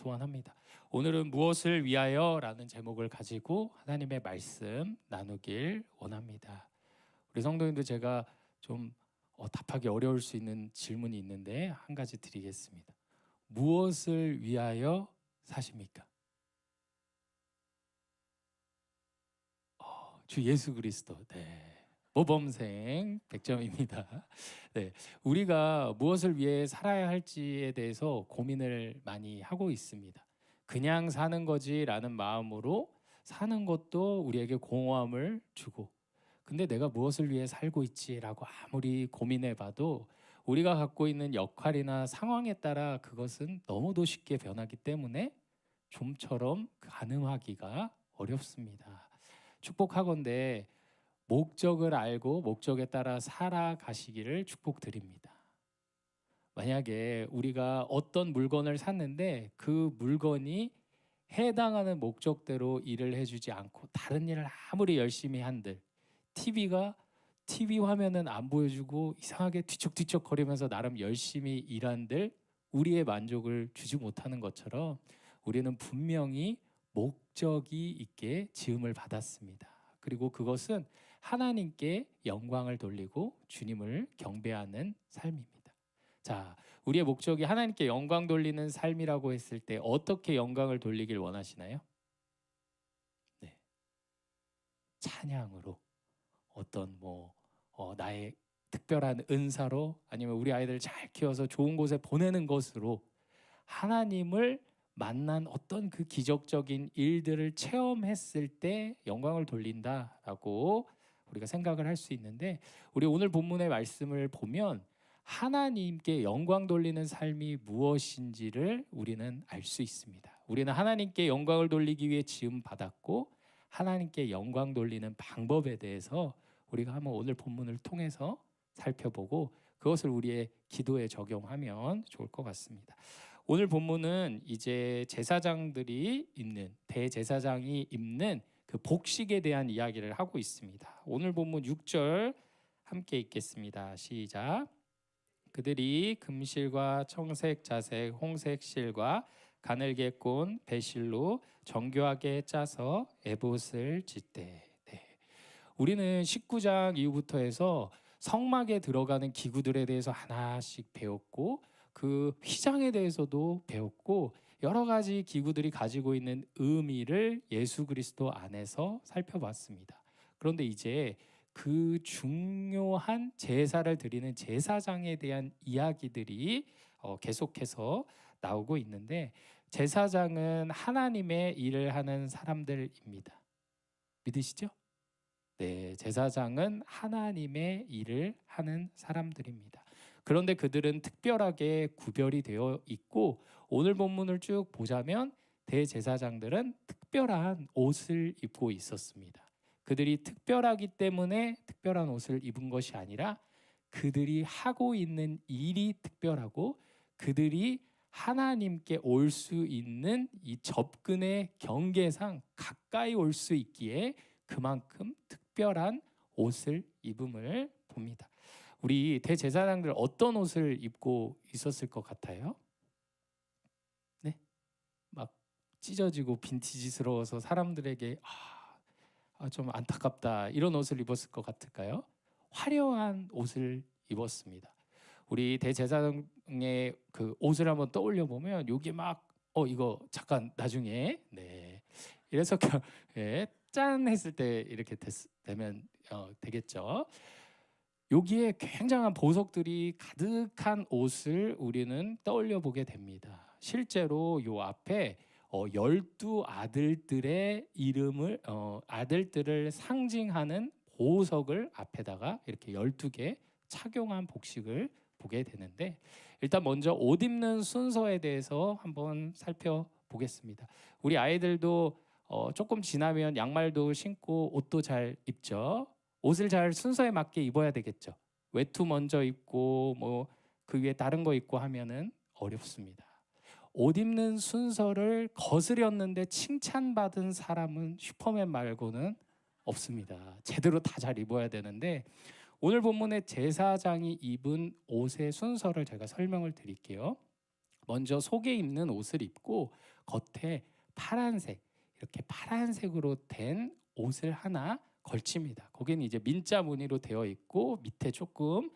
소원합니다. 오늘은 무엇을 위하여라는 제목을 가지고 하나님의 말씀 나누길 원합니다. 우리 성도님들 제가 좀 답하기 어려울 수 있는 질문이 있는데 한 가지 드리겠습니다. 무엇을 위하여 사십니까? 주 예수 그리스도. 네. 모범생 100점입니다. 네. 우리가 무엇을 위해 살아야 할지에 대해서 고민을 많이 하고 있습니다. 그냥 사는 거지라는 마음으로 사는 것도 우리에게 공허함을 주고, 근데 내가 무엇을 위해 살고 있지라고 아무리 고민해 봐도 우리가 갖고 있는 역할이나 상황에 따라 그것은 너무도 쉽게 변하기 때문에 좀처럼 가늠하기가 어렵습니다. 축복하건대 목적을 알고 목적에 따라 살아가시기를 축복드립니다. 만약에 우리가 어떤 물건을 샀는데 그 물건이 해당하는 목적대로 일을 해주지 않고 다른 일을 아무리 열심히 한들 TV가 TV 화면은 안 보여주고 이상하게 뒤척뒤척 거리면서 나름 열심히 일한들 우리의 만족을 주지 못하는 것처럼 우리는 분명히 목적이 있게 지음을 받았습니다. 그리고 그것은 하나님께 영광을 돌리고 주님을 경배하는 삶입니다. 자, 우리의 목적이 하나님께 영광 돌리는 삶이라고 했을 때 어떻게 영광을 돌리길 원하시나요? 네, 찬양으로, 어떤 나의 특별한 은사로, 아니면 우리 아이들 잘 키워서 좋은 곳에 보내는 것으로 하나님을 만난 어떤 그 기적적인 일들을 체험했을 때 영광을 돌린다라고 우리가 생각을 할 수 있는데, 우리 오늘 본문의 말씀을 보면 하나님께 영광 돌리는 삶이 무엇인지를 우리는 알 수 있습니다. 우리는 하나님께 영광을 돌리기 위해 지음 받았고 하나님께 영광 돌리는 방법에 대해서 우리가 한번 오늘 본문을 통해서 살펴보고 그것을 우리의 기도에 적용하면 좋을 것 같습니다. 오늘 본문은 이제 제사장들이 입는, 대제사장이 입는 그 복식에 대한 이야기를 하고 있습니다. 오늘 본문 6절 함께 읽겠습니다. 시작. 그들이 금실과 청색, 자색, 홍색 실과 가늘게 꼰 배실로 정교하게 짜서 에봇을 짓되. 네. 우리는 19장 이후부터 해서 성막에 들어가는 기구들에 대해서 하나씩 배웠고 그 휘장에 대해서도 배웠고 여러 가지 기구들이 가지고 있는 의미를 예수 그리스도 안에서 살펴봤습니다. 그런데 이제 그 중요한 제사를 드리는 제사장에 대한 이야기들이 계속해서 나오고 있는데, 제사장은 하나님의 일을 하는 사람들입니다. 믿으시죠? 네, 제사장은 하나님의 일을 하는 사람들입니다. 그런데 그들은 특별하게 구별이 되어 있고, 오늘 본문을 쭉 보자면 대제사장들은 특별한 옷을 입고 있었습니다. 그들이 특별하기 때문에 특별한 옷을 입은 것이 아니라 그들이 하고 있는 일이 특별하고 그들이 하나님께 올 수 있는 이 접근의 경계상 가까이 올 수 있기에 그만큼 특별한 옷을 입음을 봅니다. 우리 대제사장들 어떤 옷을 입고 있었을 것 같아요? 네, 막 찢어지고 빈티지스러워서 사람들에게 좀 안타깝다 이런 옷을 입었을 것 같을까요? 화려한 옷을 입었습니다. 우리 대제사장의 그 옷을 한번 떠올려 보면 여기 막 이거 잠깐 나중에 이래서 짠 했을 때 이렇게 되면 되겠죠. 여기에 굉장한 보석들이 가득한 옷을 우리는 떠올려 보게 됩니다. 실제로 요 앞에 12 아들들의 이름을 아들들을 상징하는 보석을 앞에다가 이렇게 12개 착용한 복식을 보게 되는데, 일단 먼저 옷 입는 순서에 대해서 한번 살펴보겠습니다. 우리 아이들도 조금 지나면 양말도 신고 옷도 잘 입죠. 옷을 잘 순서에 맞게 입어야 되겠죠. 외투 먼저 입고 그 위에 다른 거 입고 하면은 어렵습니다. 옷 입는 순서를 거스렸는데 칭찬받은 사람은 슈퍼맨 말고는 없습니다. 제대로 다 잘 입어야 되는데, 오늘 본문의 제사장이 입은 옷의 순서를 제가 설명을 드릴게요. 먼저 속에 입는 옷을 입고 겉에 파란색, 이렇게 파란색으로 된 옷을 하나 걸칩니다. 거기는 이제 민자 무늬로 되어 있고 밑에 조금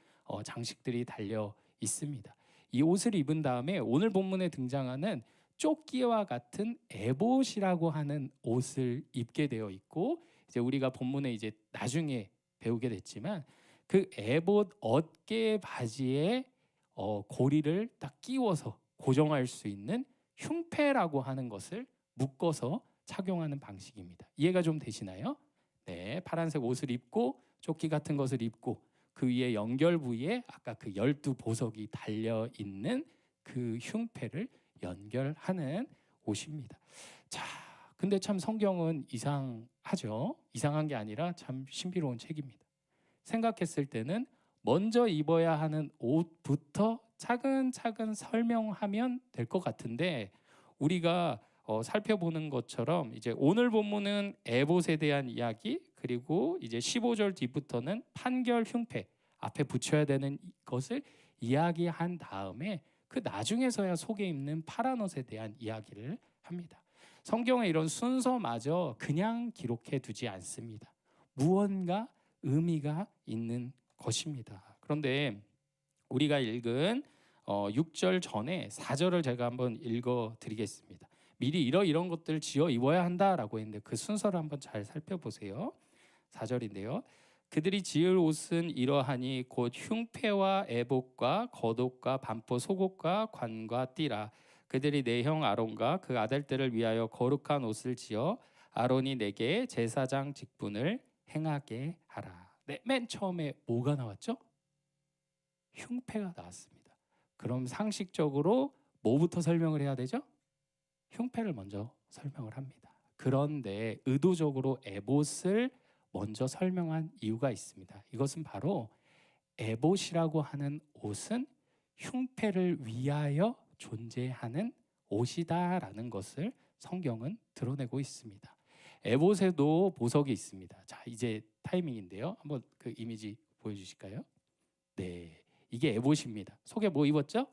장식들이 달려 있습니다. 이 옷을 입은 다음에 오늘 본문에 등장하는 조끼와 같은 에봇이라고 하는 옷을 입게 되어 있고, 이제 우리가 본문에 이제 나중에 배우게 됐지만 그 에봇 어깨 바지에 고리를 딱 끼워서 고정할 수 있는 흉패라고 하는 것을 묶어서 착용하는 방식입니다. 이해가 좀 되시나요? 네, 파란색 옷을 입고 조끼 같은 것을 입고 그 위에 연결 부위에 아까 그 12보석이 달려 있는 그 흉패를 연결하는 옷입니다. 자, 근데 참 성경은 이상하죠. 이상한 게 아니라 참 신비로운 책입니다. 생각했을 때는 먼저 입어야 하는 옷부터 차근차근 설명하면 될 것 같은데, 우리가 살펴보는 것처럼 이제 오늘 본문은 에봇에 대한 이야기, 그리고 이제 15절 뒤부터는 판결 흉패 앞에 붙여야 되는 것을 이야기한 다음에 그 나중에서야 속에 입는 파란 옷에 대한 이야기를 합니다. 성경의 이런 순서마저 그냥 기록해 두지 않습니다. 무언가 의미가 있는 것입니다. 그런데 우리가 읽은 6절 전에 4절을 제가 한번 읽어 드리겠습니다. 미리 이런 것들 지어 입어야 한다라고 했는데 그 순서를 한번 잘 살펴보세요. 4절인데요. 그들이 지을 옷은 이러하니 곧 흉패와 에봇과 겉옷과 반포 속옷과 관과 띠라. 그들이 내 형 아론과 그 아들들을 위하여 거룩한 옷을 지어 아론이 내게 제사장 직분을 행하게 하라. 네, 맨 처음에 뭐가 나왔죠? 흉패가 나왔습니다. 그럼 상식적으로 뭐부터 설명을 해야 되죠? 흉패를 먼저 설명을 합니다. 그런데 의도적으로 에봇을 먼저 설명한 이유가 있습니다. 이것은 바로 에봇이라고 하는 옷은 흉패를 위하여 존재하는 옷이다라는 것을 성경은 드러내고 있습니다. 에봇에도 보석이 있습니다. 자, 이제 타이밍인데요. 한번 그 이미지 보여주실까요? 네, 이게 에봇입니다. 속에 뭐 입었죠?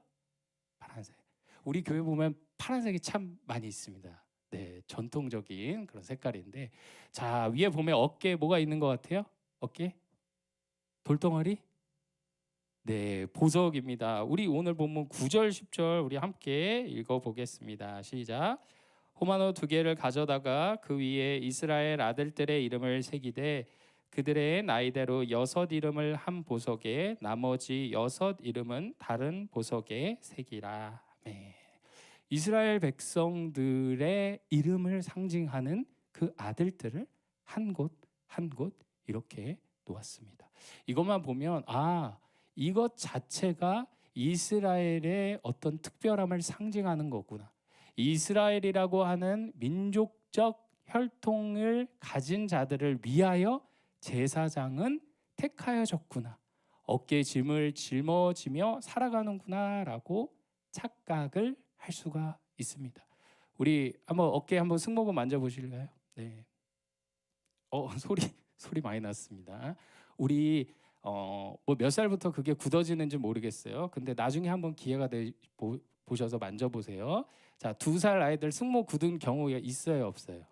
파란색. 우리 교회 보면 파란색이 참 많이 있습니다. 네, 전통적인 그런 색깔인데, 자, 위에 보면 어깨에 뭐가 있는 것 같아요? 어깨? 돌덩어리? 네, 보석입니다. 우리 오늘 본문 9절 10절 우리 함께 읽어보겠습니다. 시작. 호마노 2개를 가져다가 그 위에 이스라엘 아들들의 이름을 새기되 그들의 나이대로 6 이름을 한 보석에 나머지 6 이름은 다른 보석에 새기라. 네. 이스라엘 백성들의 이름을 상징하는 그 아들들을 한 곳 한 곳 이렇게 놓았습니다. 이것만 보면 이것 자체가 이스라엘의 어떤 특별함을 상징하는 거구나. 이스라엘이라고 하는 민족적 혈통을 가진 자들을 위하여 제사장은 택하여졌구나. 어깨에 짐을 짊어지며 살아가는구나라고 착각을 할 수가 있습니다. 우리 한번 어깨 한번 승모근 만져보실까요? 네. 소리 많이 났습니다. 우리 뭐 몇 살부터 그게 굳어지는지 모르겠어요. 근데 나중에 한번 기회가 보셔서 만져보세요. 자, 2살 아이들 승모 굳은 경우가 있어요, 없어요?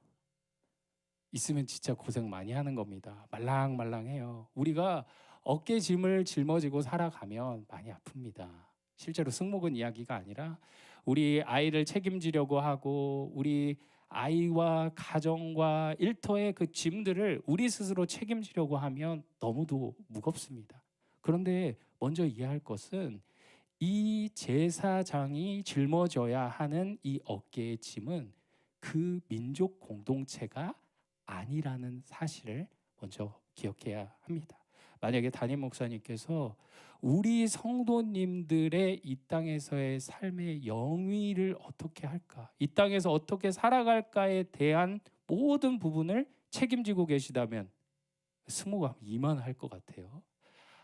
있으면 진짜 고생 많이 하는 겁니다. 말랑말랑해요. 우리가 어깨 짐을 짊어지고 살아가면 많이 아픕니다. 실제로 승모근 이야기가 아니라 우리 아이를 책임지려고 하고 우리 아이와 가정과 일터의 그 짐들을 우리 스스로 책임지려고 하면 너무도 무겁습니다. 그런데 먼저 이해할 것은 이 제사장이 짊어져야 하는 이 어깨의 짐은 그 민족 공동체가 아니라는 사실을 먼저 기억해야 합니다. 만약에 담임 목사님께서 우리 성도님들의 이 땅에서의 삶의 영위를 어떻게 할까, 이 땅에서 어떻게 살아갈까에 대한 모든 부분을 책임지고 계시다면 승모가 이만할 것 같아요.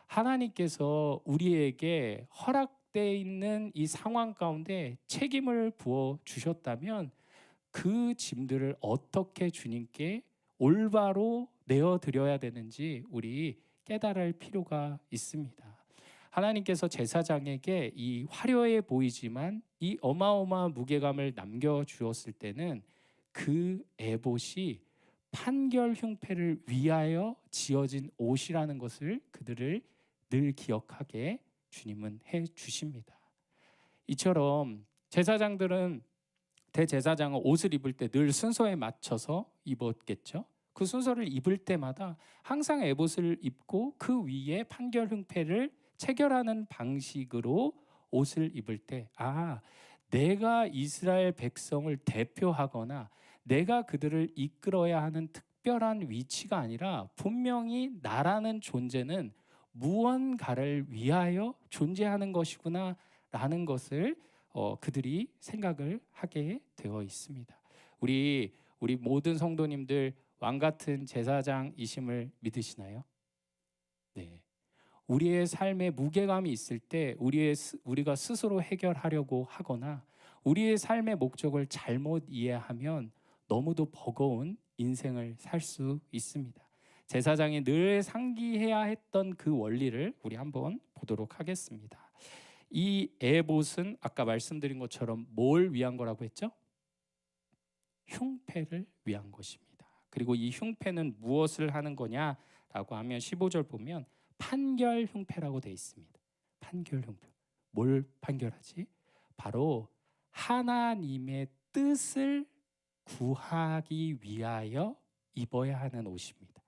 하나님께서 우리에게 허락되어 있는 이 상황 가운데 책임을 부어 주셨다면 그 짐들을 어떻게 주님께 올바로 내어드려야 되는지 우리 깨달을 필요가 있습니다. 하나님께서 제사장에게 이 화려해 보이지만 이 어마어마한 무게감을 남겨주었을 때는 그 에봇이 판결 흉패를 위하여 지어진 옷이라는 것을 그들을 늘 기억하게 주님은 해 주십니다. 이처럼 제사장들은 대제사장은 옷을 입을 때 늘 순서에 맞춰서 입었겠죠. 그 순서를 입을 때마다 항상 에봇을 입고 그 위에 판결 흉패를 체결하는 방식으로 옷을 입을 때, 내가 이스라엘 백성을 대표하거나 내가 그들을 이끌어야 하는 특별한 위치가 아니라 분명히 나라는 존재는 무언가를 위하여 존재하는 것이구나 라는 것을 그들이 생각을 하게 되어 있습니다. 우리 모든 성도님들 왕 같은 제사장이심을 믿으시나요? 네. 우리의 삶에 무게감이 있을 때 우리가 스스로 해결하려고 하거나 우리의 삶의 목적을 잘못 이해하면 너무도 버거운 인생을 살 수 있습니다. 제사장이 늘 상기해야 했던 그 원리를 우리 한번 보도록 하겠습니다. 이 에봇은 아까 말씀드린 것처럼 뭘 위한 거라고 했죠? 흉패를 위한 것입니다. 그리고 이 흉패는 무엇을 하는 거냐라고 하면 15절 보면 판결 흉패라고 되어 있습니다. 판결 흉패. 뭘 판결하지? 바로 하나님의 뜻을 구하기 위하여 입어야 하는 옷입니다.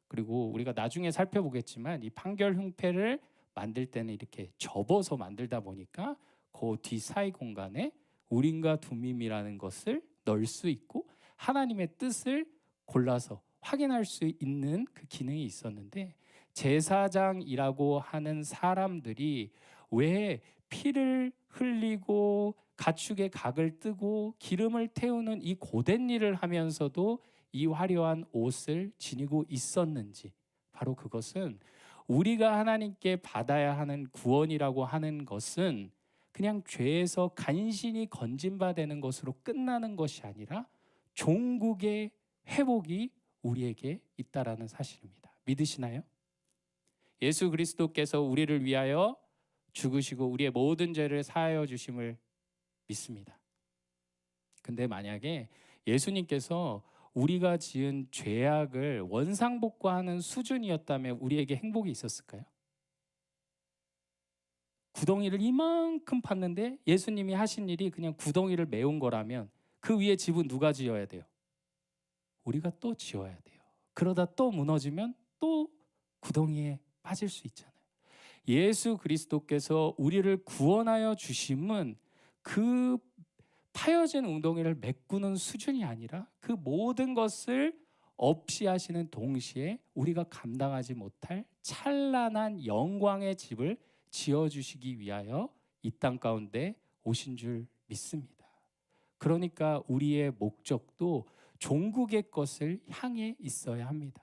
그리고 우리가 나중에 살펴보겠지만 이 판결 흉패를 만들 때는 이렇게 접어서 만들다 보니까 그 뒤 사이 공간에 우림과 둠밈이라는 것을 넣을 수 있고 하나님의 뜻을 골라서 확인할 수 있는 그 기능이 있었는데, 제사장이라고 하는 사람들이 왜 피를 흘리고 가축의 각을 뜨고 기름을 태우는 이 고된 일을 하면서도 이 화려한 옷을 지니고 있었는지, 바로 그것은 우리가 하나님께 받아야 하는 구원이라고 하는 것은 그냥 죄에서 간신히 건진받는 것으로 끝나는 것이 아니라 종국의 회복이 우리에게 있다라는 사실입니다. 믿으시나요? 예수 그리스도께서 우리를 위하여 죽으시고 우리의 모든 죄를 사하여 주심을 믿습니다. 근데 만약에 예수님께서 우리가 지은 죄악을 원상복구하는 수준이었다면 우리에게 행복이 있었을까요? 구덩이를 이만큼 팠는데 예수님이 하신 일이 그냥 구덩이를 메운 거라면 그 위에 집은 누가 지어야 돼요? 우리가 또 지어야 돼요. 그러다 또 무너지면 또 구덩이에 빠질 수 있잖아요. 예수 그리스도께서 우리를 구원하여 주심은 그 파여진 웅덩이를 메꾸는 수준이 아니라 그 모든 것을 없이 하시는 동시에 우리가 감당하지 못할 찬란한 영광의 집을 지어주시기 위하여 이 땅 가운데 오신 줄 믿습니다. 그러니까 우리의 목적도 종국의 것을 향해 있어야 합니다.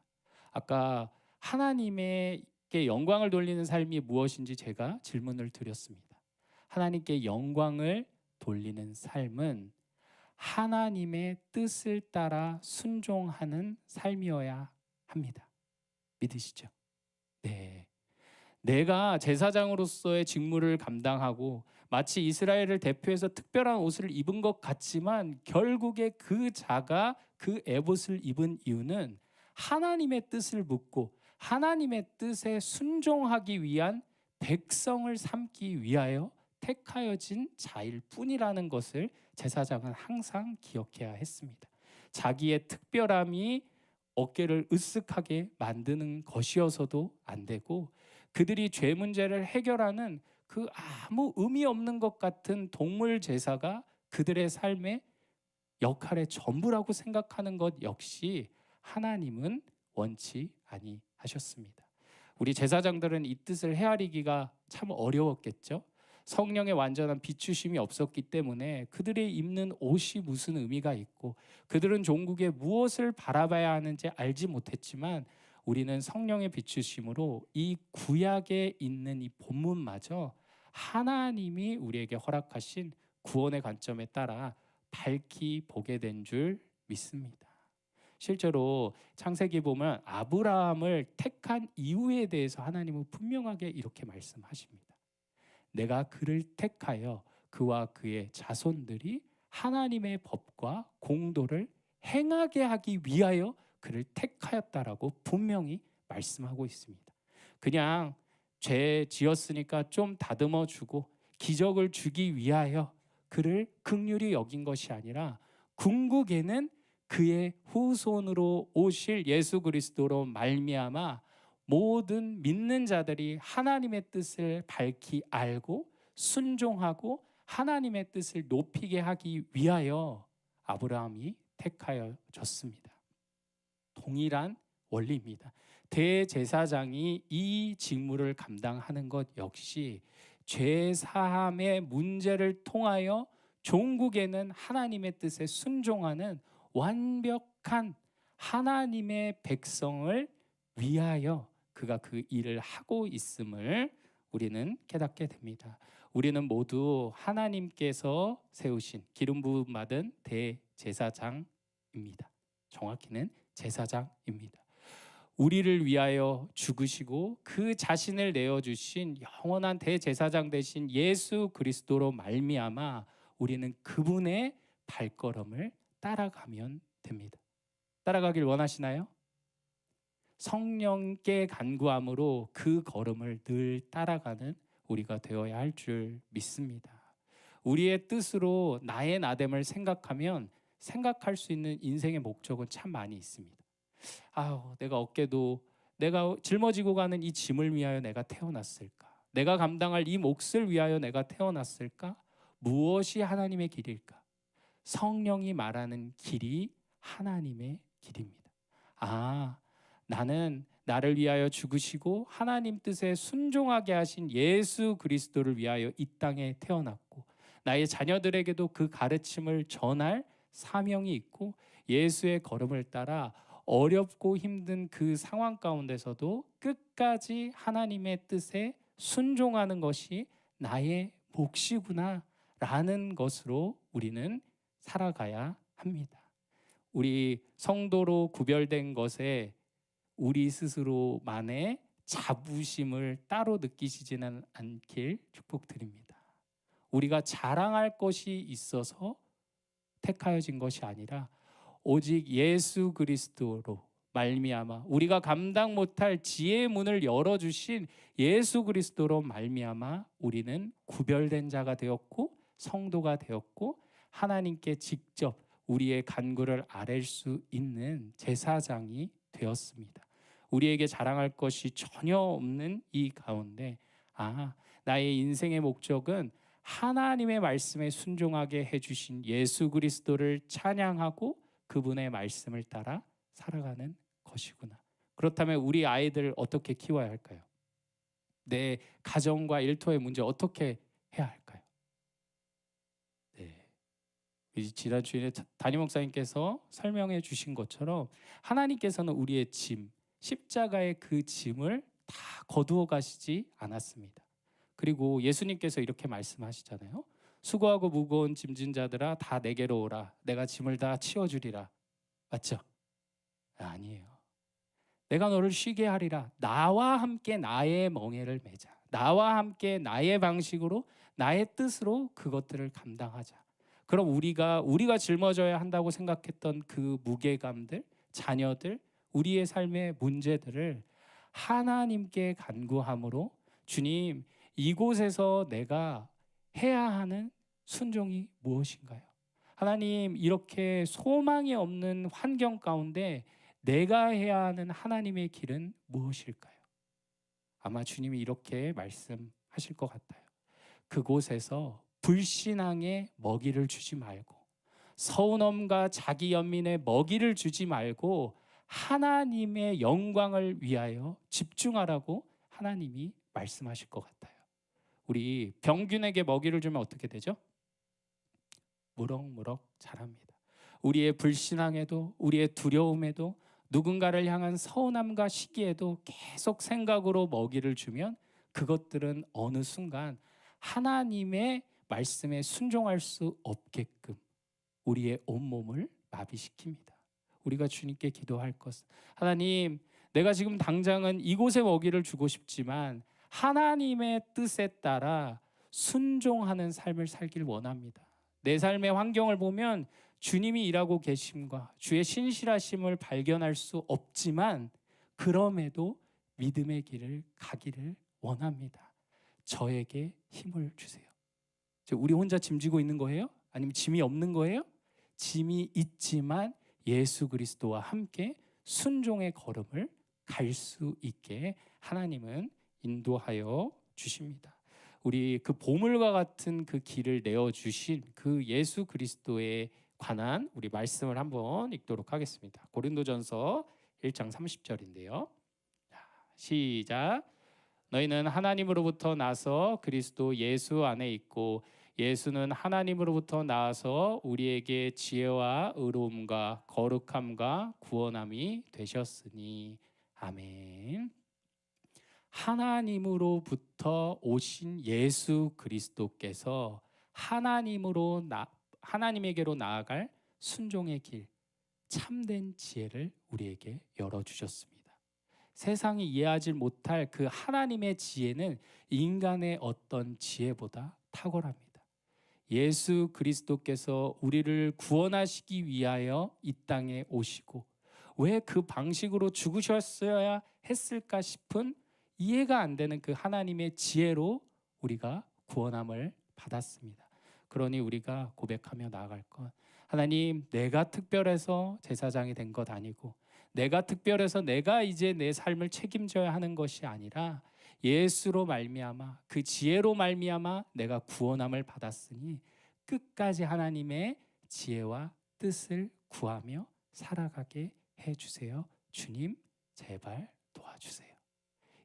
아까 하나님께 영광을 돌리는 삶이 무엇인지 제가 질문을 드렸습니다. 하나님께 영광을 돌리는 삶은 하나님의 뜻을 따라 순종하는 삶이어야 합니다. 믿으시죠? 네. 내가 제사장으로서의 직무를 감당하고 마치 이스라엘을 대표해서 특별한 옷을 입은 것 같지만 결국에 그 자가 그 에봇을 입은 이유는 하나님의 뜻을 묻고 하나님의 뜻에 순종하기 위한 백성을 삼기 위하여 택하여진 자일 뿐이라는 것을 제사장은 항상 기억해야 했습니다. 자기의 특별함이 어깨를 으쓱하게 만드는 것이어서도 안 되고, 그들이 죄 문제를 해결하는 그 아무 의미 없는 것 같은 동물 제사가 그들의 삶의 역할의 전부라고 생각하는 것 역시 하나님은 원치 아니하셨습니다. 우리 제사장들은 이 뜻을 헤아리기가 참 어려웠겠죠. 성령의 완전한 비추심이 없었기 때문에 그들의 입는 옷이 무슨 의미가 있고 그들은 종국에 무엇을 바라봐야 하는지 알지 못했지만, 우리는 성령의 비추심으로 이 구약에 있는 이 본문마저 하나님이 우리에게 허락하신 구원의 관점에 따라 밝히 보게 된 줄 믿습니다. 실제로 창세기 보면 아브라함을 택한 이유에 대해서 하나님은 분명하게 이렇게 말씀하십니다. 내가 그를 택하여 그와 그의 자손들이 하나님의 법과 공도를 행하게 하기 위하여 그를 택하였다라고 분명히 말씀하고 있습니다. 그냥 죄 지었으니까 좀 다듬어 주고 기적을 주기 위하여 그를 긍휼히 여긴 것이 아니라 궁극에는 그의 후손으로 오실 예수 그리스도로 말미암아 모든 믿는 자들이 하나님의 뜻을 밝히 알고 순종하고 하나님의 뜻을 높이게 하기 위하여 아브라함이 택하여졌습니다. 동일한 원리입니다. 대제사장이 이 직무를 감당하는 것 역시 죄 사함의 문제를 통하여 종국에는 하나님의 뜻에 순종하는 완벽한 하나님의 백성을 위하여 그가 그 일을 하고 있음을 우리는 깨닫게 됩니다. 우리는 모두 하나님께서 세우신 기름 부음 받은 대제사장입니다. 정확히는 제사장입니다. 우리를 위하여 죽으시고 그 자신을 내어주신 영원한 대제사장 되신 예수 그리스도로 말미암아 우리는 그분의 발걸음을 따라가면 됩니다. 따라가길 원하시나요? 성령께 간구함으로 그 걸음을 늘 따라가는 우리가 되어야 할 줄 믿습니다. 우리의 뜻으로 나의 나됨을 생각하면 생각할 수 있는 인생의 목적은 참 많이 있습니다. 내가 어깨도 내가 짊어지고 가는 이 짐을 위하여 내가 태어났을까? 내가 감당할 이 몫을 위하여 내가 태어났을까? 무엇이 하나님의 길일까? 성령이 말하는 길이 하나님의 길입니다. 나는 나를 위하여 죽으시고 하나님 뜻에 순종하게 하신 예수 그리스도를 위하여 이 땅에 태어났고 나의 자녀들에게도 그 가르침을 전할 사명이 있고 예수의 걸음을 따라 어렵고 힘든 그 상황 가운데서도 끝까지 하나님의 뜻에 순종하는 것이 나의 몫이구나 라는 것으로 우리는 살아가야 합니다. 우리 성도로 구별된 것에 우리 스스로만의 자부심을 따로 느끼시지는 않길 축복드립니다. 우리가 자랑할 것이 있어서 택하여진 것이 아니라 오직 예수 그리스도로 말미암아 우리가 감당 못할 지혜의 문을 열어주신 예수 그리스도로 말미암아 우리는 구별된 자가 되었고 성도가 되었고 하나님께 직접 우리의 간구를 아랠 수 있는 제사장이 되었습니다. 우리에게 자랑할 것이 전혀 없는 이 가운데 나의 인생의 목적은 하나님의 말씀에 순종하게 해주신 예수 그리스도를 찬양하고 그분의 말씀을 따라 살아가는 것이구나. 그렇다면 우리 아이들 어떻게 키워야 할까요? 내 가정과 일터의 문제 어떻게 해야 할까요? 지난 주일에 담임 목사님께서 설명해 주신 것처럼 하나님께서는 우리의 짐, 십자가의 그 짐을 다 거두어 가시지 않았습니다. 그리고 예수님께서 이렇게 말씀하시잖아요. 수고하고 무거운 짐진 자들아 다 내게로 오라. 내가 짐을 다 치워주리라. 맞죠? 아니에요. 내가 너를 쉬게 하리라. 나와 함께 나의 멍에를 매자. 나와 함께 나의 방식으로 나의 뜻으로 그것들을 감당하자. 그럼 우리가 짊어져야 한다고 생각했던 그 무게감들, 자녀들, 우리의 삶의 문제들을 하나님께 간구함으로 주님, 이곳에서 내가 해야 하는 순종이 무엇인가요? 하나님, 이렇게 소망이 없는 환경 가운데 내가 해야 하는 하나님의 길은 무엇일까요? 아마 주님이 이렇게 말씀하실 것 같아요. 그곳에서 불신앙의 먹이를 주지 말고 서운함과 자기 연민의 먹이를 주지 말고 하나님의 영광을 위하여 집중하라고 하나님이 말씀하실 것 같아요. 우리 병균에게 먹이를 주면 어떻게 되죠? 무럭무럭 자랍니다. 우리의 불신앙에도 우리의 두려움에도 누군가를 향한 서운함과 시기에도 계속 생각으로 먹이를 주면 그것들은 어느 순간 하나님의 말씀에 순종할 수 없게끔 우리의 온몸을 마비시킵니다. 우리가 주님께 기도할 것은, 하나님, 내가 지금 당장은 이곳에 먹이를 주고 싶지만 하나님의 뜻에 따라 순종하는 삶을 살길 원합니다. 내 삶의 환경을 보면 주님이 일하고 계심과 주의 신실하심을 발견할 수 없지만 그럼에도 믿음의 길을 가기를 원합니다. 저에게 힘을 주세요. 우리 혼자 짐지고 있는 거예요? 아니면 짐이 없는 거예요? 짐이 있지만 예수 그리스도와 함께 순종의 걸음을 갈 수 있게 하나님은 인도하여 주십니다. 우리 그 보물과 같은 그 길을 내어 주신 그 예수 그리스도에 관한 우리 말씀을 한번 읽도록 하겠습니다. 고린도전서 1장 30절인데요. 시작. 너희는 하나님으로부터 나서 그리스도 예수 안에 있고 예수는 하나님으로부터 나와서 우리에게 지혜와 의로움과 거룩함과 구원함이 되셨으니. 아멘. 하나님으로부터 오신 예수 그리스도께서 하나님에게로 나아갈 순종의 길, 참된 지혜를 우리에게 열어주셨습니다. 세상이 이해하지 못할 그 하나님의 지혜는 인간의 어떤 지혜보다 탁월합니다. 예수 그리스도께서 우리를 구원하시기 위하여 이 땅에 오시고 왜 그 방식으로 죽으셨어야 했을까 싶은 이해가 안 되는 그 하나님의 지혜로 우리가 구원함을 받았습니다. 그러니 우리가 고백하며 나아갈 것, 하나님, 내가 특별해서 제사장이 된 것 아니고 내가 특별해서 내가 이제 내 삶을 책임져야 하는 것이 아니라 예수로 말미암아 그 지혜로 말미암아 내가 구원함을 받았으니 끝까지 하나님의 지혜와 뜻을 구하며 살아가게 해주세요. 주님, 제발 도와주세요.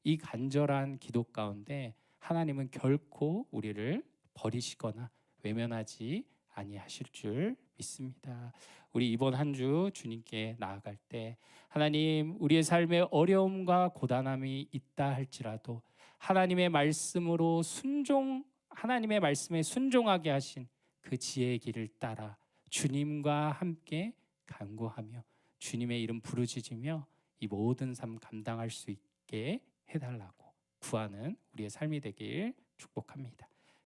이 간절한 기도 가운데 하나님은 결코 우리를 버리시거나 외면하지 아니하실 줄 믿습니다. 우리 이번 한 주 주님께 나아갈 때 하나님, 우리의 삶에 어려움과 고단함이 있다 할지라도 하나님의 말씀으로 하나님의 말씀에 순종하게 하신 그 지혜의 길을 따라 주님과 함께 간구하며 주님의 이름 부르짖으며 이 모든 삶 감당할 수 있게 해달라고 구하는 우리의 삶이 되길 축복합니다.